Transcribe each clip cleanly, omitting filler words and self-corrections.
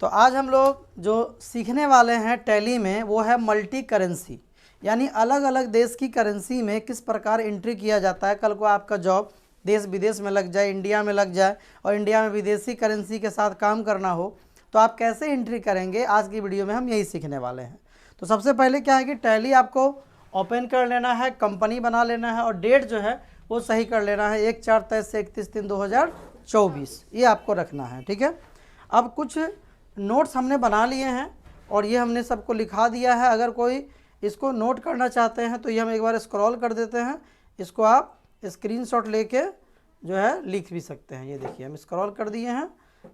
तो आज हम लोग जो सीखने वाले हैं टैली में वो है मल्टी करेंसी, यानी अलग अलग देश की करेंसी में किस प्रकार एंट्री किया जाता है। कल को आपका जॉब देश विदेश में लग जाए, इंडिया में लग जाए और इंडिया में विदेशी करेंसी के साथ काम करना हो तो आप कैसे एंट्री करेंगे, आज की वीडियो में हम यही सीखने वाले हैं। तो सबसे पहले क्या है कि टैली आपको ओपन कर लेना है, कंपनी बना लेना है और डेट जो है वो सही कर लेना है 1/4 से 31/3/2024, ये आपको रखना है। ठीक है, अब कुछ नोट्स हमने बना लिए हैं और ये हमने सबको लिखा दिया है। अगर कोई इसको नोट करना चाहते हैं तो ये हम एक बार स्क्रॉल कर देते हैं, इसको आप स्क्रीनशॉट लेके जो है लिख भी सकते हैं। ये देखिए हम स्क्रॉल कर दिए हैं,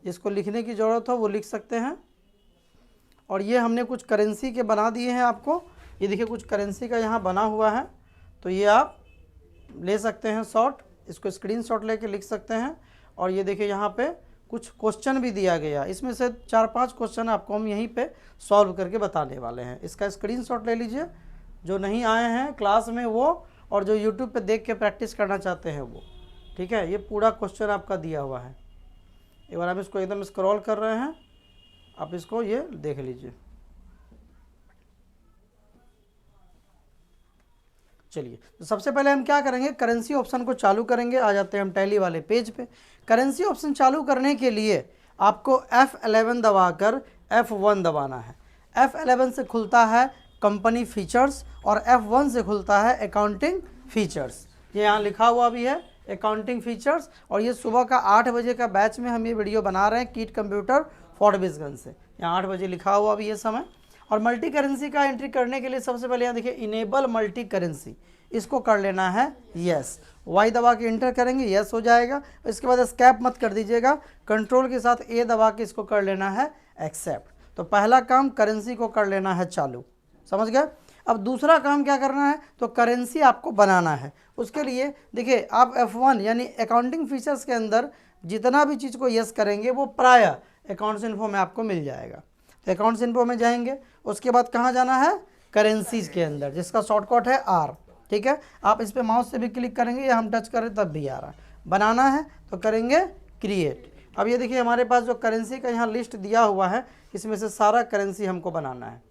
जिसको लिखने की ज़रूरत हो वो लिख सकते हैं। और ये हमने कुछ करेंसी के बना दिए हैं आपको, ये देखिए कुछ करेंसी का यहाँ बना हुआ है, तो ये आप ले सकते हैं शॉट, इसको स्क्रीनशॉट लेके लिख सकते हैं। और ये देखिए यहाँ पे कुछ क्वेश्चन भी दिया गया, इसमें से 4-5 क्वेश्चन आपको हम यहीं पे सॉल्व करके बताने वाले हैं। इसका स्क्रीनशॉट ले लीजिए, जो नहीं आए हैं क्लास में वो, और जो यूट्यूब पे देख के प्रैक्टिस करना चाहते हैं वो। ठीक है, ये पूरा क्वेश्चन आपका दिया हुआ है। एक बार हम इसको एकदम स्क्रॉल कर रहे हैं, आप इसको ये देख लीजिए। चलिए, तो सबसे पहले हम क्या करेंगे, करेंसी ऑप्शन को चालू करेंगे। आ जाते हैं हम टैली वाले पेज पे। करेंसी ऑप्शन चालू करने के लिए आपको F11 दबाकर F1 दबाना है। F11 से खुलता है कंपनी फीचर्स और F1 से खुलता है अकाउंटिंग फीचर्स। ये यहाँ लिखा हुआ भी है अकाउंटिंग फीचर्स, और ये सुबह का 8 बजे का बैच में हम ये वीडियो बना रहे हैं कीट कंप्यूटर फोर्टबिसगंज से। यहाँ 8 बजे लिखा हुआ भी ये समय। और मल्टी करेंसी का एंट्री करने के लिए सबसे पहले यहाँ देखिए इनेबल मल्टी करेंसी, इसको कर लेना है यस। वाई दबा के इंटर करेंगे, यस हो जाएगा। इसके बाद स्कैप मत कर दीजिएगा, कंट्रोल के साथ ए दबा के इसको कर लेना है एक्सेप्ट। तो पहला काम करेंसी को कर लेना है चालू, समझ गए। अब दूसरा काम क्या करना है, तो करेंसी आपको बनाना है। उसके लिए देखिए आप F1 यानी अकाउंटिंग फीचर्स के अंदर जितना भी चीज़ को यस करेंगे वो प्राय अकाउंट्स इन्फो में आपको मिल जाएगा। तो अकाउंट्स इन्फो में जाएंगे, उसके बाद कहाँ जाना है, करेंसीज के अंदर, जिसका शॉर्टकट है R। ठीक है, आप इस पर माउस से भी क्लिक करेंगे या हम टच करें तब भी आ रहा है। बनाना है तो करेंगे क्रिएट। अब ये देखिए हमारे पास जो करेंसी का यहाँ लिस्ट दिया हुआ है, इसमें से सारा करेंसी हमको बनाना है।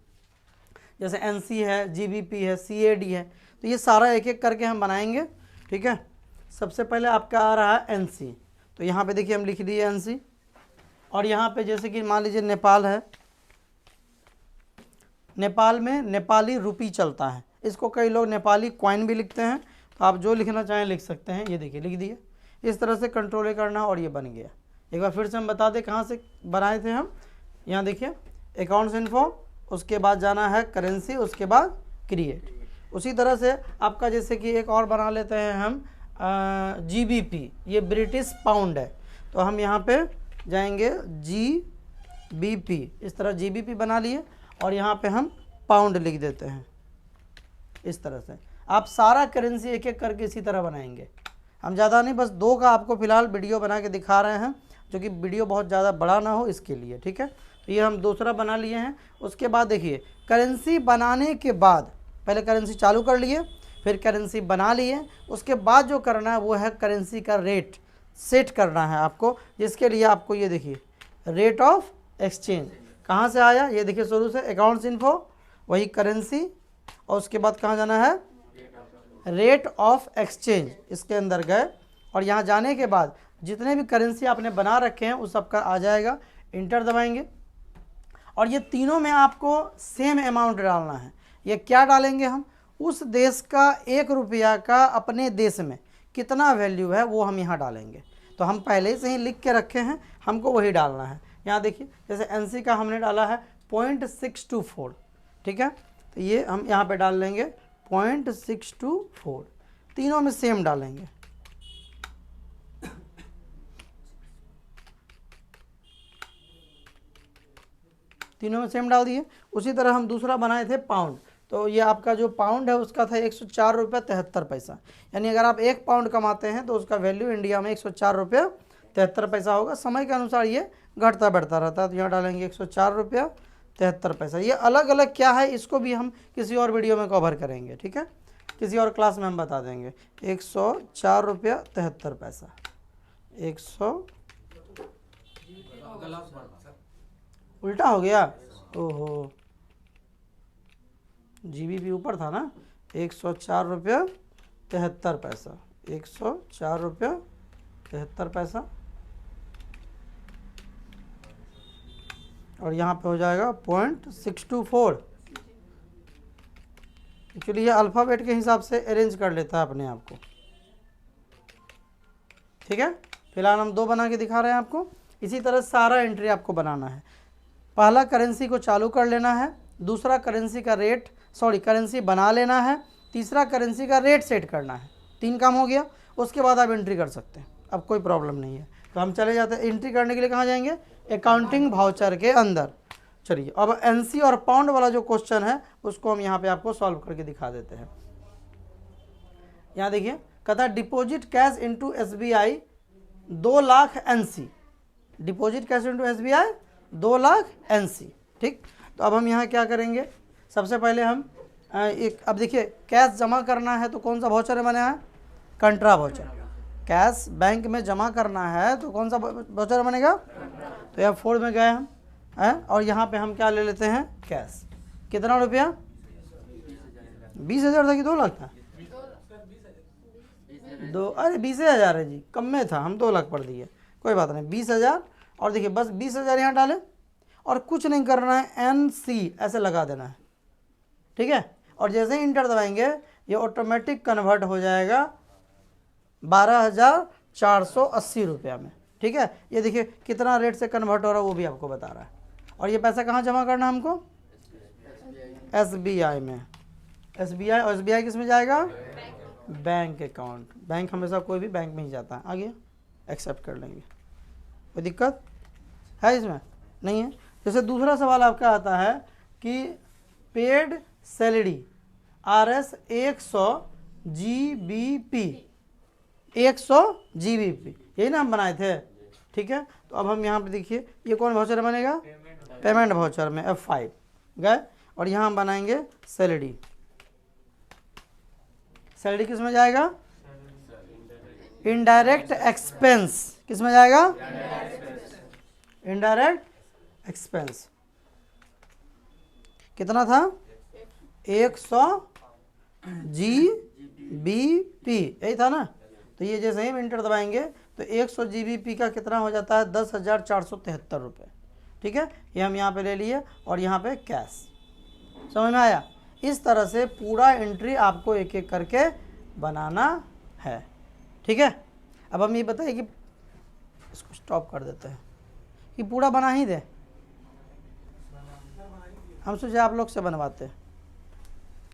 जैसे NC है, GBP है, CAD है, तो ये सारा एक एक करके हम बनाएंगे। ठीक है, सबसे पहले आपका आ रहा है NC, तो यहाँ पे देखिए हम लिख दिए NC। और यहाँ पे जैसे कि मान लीजिए नेपाल है, नेपाल में नेपाली रुपी चलता है, इसको कई लोग नेपाली कॉइन भी लिखते हैं, तो आप जो लिखना चाहें लिख सकते हैं। ये देखिए लिख दिए, इस तरह से कंट्रोल करना और ये बन गया। एक बार फिर से हम बता दें कहाँ से बनाए थे हम। यहाँ देखिए अकाउंट्स इन्फो, उसके बाद जाना है करेंसी, उसके बाद क्रिएट। उसी तरह से आपका जैसे कि एक और बना लेते हैं हम GBP, ये ब्रिटिश पाउंड है, तो हम यहाँ पे जाएंगे GBP, इस तरह GBP बना लिए और यहाँ पे हम पाउंड लिख देते हैं। इस तरह से आप सारा करेंसी एक एक करके इसी तरह बनाएंगे। हम ज़्यादा नहीं, बस 2 का आपको फ़िलहाल वीडियो बना के दिखा रहे हैं, जो कि वीडियो बहुत ज़्यादा बड़ा ना हो इसके लिए। ठीक है, तो ये हम दूसरा बना लिए हैं। उसके बाद देखिए करेंसी बनाने के बाद पहले करेंसी चालू कर लिए, फिर करेंसी बना लिए, उसके बाद जो करना है वो है करेंसी का रेट सेट करना है आपको, जिसके लिए आपको ये देखिए रेट ऑफ एक्सचेंज कहाँ से आया, ये देखिए शुरू से अकाउंट्स इन्फो, वही करेंसी, और उसके बाद कहाँ जाना है रेट ऑफ एक्सचेंज, इसके अंदर गए और यहाँ जाने के बाद जितने भी करेंसी आपने बना रखे हैं उस सबका आ जाएगा। इंटर दबाएंगे और ये तीनों में आपको सेम अमाउंट डालना है। ये क्या डालेंगे हम, उस देश का 1 रुपया का अपने देश में कितना वैल्यू है वो हम यहाँ डालेंगे। तो हम पहले से ही लिख के रखे हैं, हमको वही डालना है। यहाँ देखिए जैसे NC का हमने डाला है 0.624। ठीक है, तो ये हम यहाँ पे डाल लेंगे 0.624, तीनों में सेम डालेंगे। तीनों में सेम डाल दिए। उसी तरह हम दूसरा बनाए थे पाउंड, तो ये आपका जो पाउंड है उसका था 104 रुपये 73 पैसा, यानी अगर आप 1 पाउंड कमाते हैं तो उसका वैल्यू इंडिया में 104 रुपये 73 पैसा होगा। समय के अनुसार ये घटता बढ़ता रहता है, तो यहाँ डालेंगे 104 रुपया 73 पैसा। ये अलग अलग क्या है इसको भी हम किसी और वीडियो में कवर करेंगे। ठीक है, किसी और क्लास में हम बता देंगे। 104 रुपया 73 पैसा, 100 उल्टा हो गया, ओहो, जीबीपी ऊपर था ना, 104 रुपये 73 पैसा, 104 रुपये 73 पैसा, और यहाँ पे हो जाएगा 0.624। एक्चुअली ये अल्फ़ाबेट के हिसाब से अरेंज कर लेता है अपने आप को, ठीक है। फिलहाल हम 2 बना के दिखा रहे हैं आपको। इसी तरह सारा एंट्री आपको बनाना है। पहला करेंसी को चालू कर लेना है, दूसरा करेंसी का रेट करेंसी बना लेना है, तीसरा करेंसी का रेट सेट करना है। 3 काम हो गया। उसके बाद आप एंट्री कर सकते हैं, अब कोई प्रॉब्लम नहीं है। तो हम चले जाते हैं एंट्री करने के लिए। कहाँ जाएंगे? अकाउंटिंग वाउचर के अंदर। चलिए अब एनसी और पाउंड वाला जो क्वेश्चन है उसको हम यहाँ पे आपको सॉल्व करके दिखा देते हैं। यहाँ देखिए, कहता है deposit cash into SBI 2 lakh NC, deposit cash into SBI 2 lakh NC, ठीक। तो अब हम यहाँ क्या करेंगे, सबसे पहले हम अब देखिए कैश जमा करना है तो कौन सा वाउचर बना है? कंट्रा वाउचर। कैश बैंक में जमा करना है तो कौन सा वाउचर बनेगा? तो यहाँ 4 में गए हम हैं, और यहाँ पे हम क्या ले लेते हैं? कैश। कितना रुपया? 20,000 था कि 2 लाख था? अरे 20,000 है जी, कम में था, हम 2 लाख पढ़ दिए, कोई बात नहीं। 20,000, और देखिए बस 20,000 यहाँ डालें और कुछ नहीं करना है, NC ऐसे लगा देना है, ठीक है। और जैसे ही इंटर दबाएंगे ये ऑटोमेटिक कन्वर्ट हो जाएगा 12,480 रुपया में, ठीक है। ये देखिए कितना रेट से कन्वर्ट हो रहा है वो भी आपको बता रहा है। और ये पैसा कहाँ जमा करना है हमको? SBI में। SBI, और SBI किस में जाएगा? Bank account. बैंक हमेशा कोई भी बैंक में ही जाता है। आगे एक्सेप्ट कर लेंगे, कोई दिक्कत है इसमें? नहीं है। जैसे दूसरा सवाल आपका आता है कि paid salary RS 100 GBP, 100 GBP, यही ना हम बनाए थे, ठीक है। तो अब हम यहाँ पे देखिए ये कौन वाउचर बनेगा? पेमेंट वाउचर में F5 गए, और यहाँ हम बनाएंगे सैलरी। सैलरी किस में जाएगा? Indirect expense. किस में जाएगा? Indirect expense. कितना था? 100 GBP, यही था ना। तो ये जैसे ही इंटर दबाएंगे तो 100 GBP का कितना हो जाता है? 10,473 रुपये, ठीक है। ये हम यहाँ पे ले लिए, और यहाँ पे कैश। समझ में आया? इस तरह से पूरा एंट्री आपको एक एक करके बनाना है, ठीक है। अब हम ये बताइए कि इसको स्टॉप कर देते हैं कि पूरा बना ही दे, हम सोचे आप लोग से बनवाते हैं।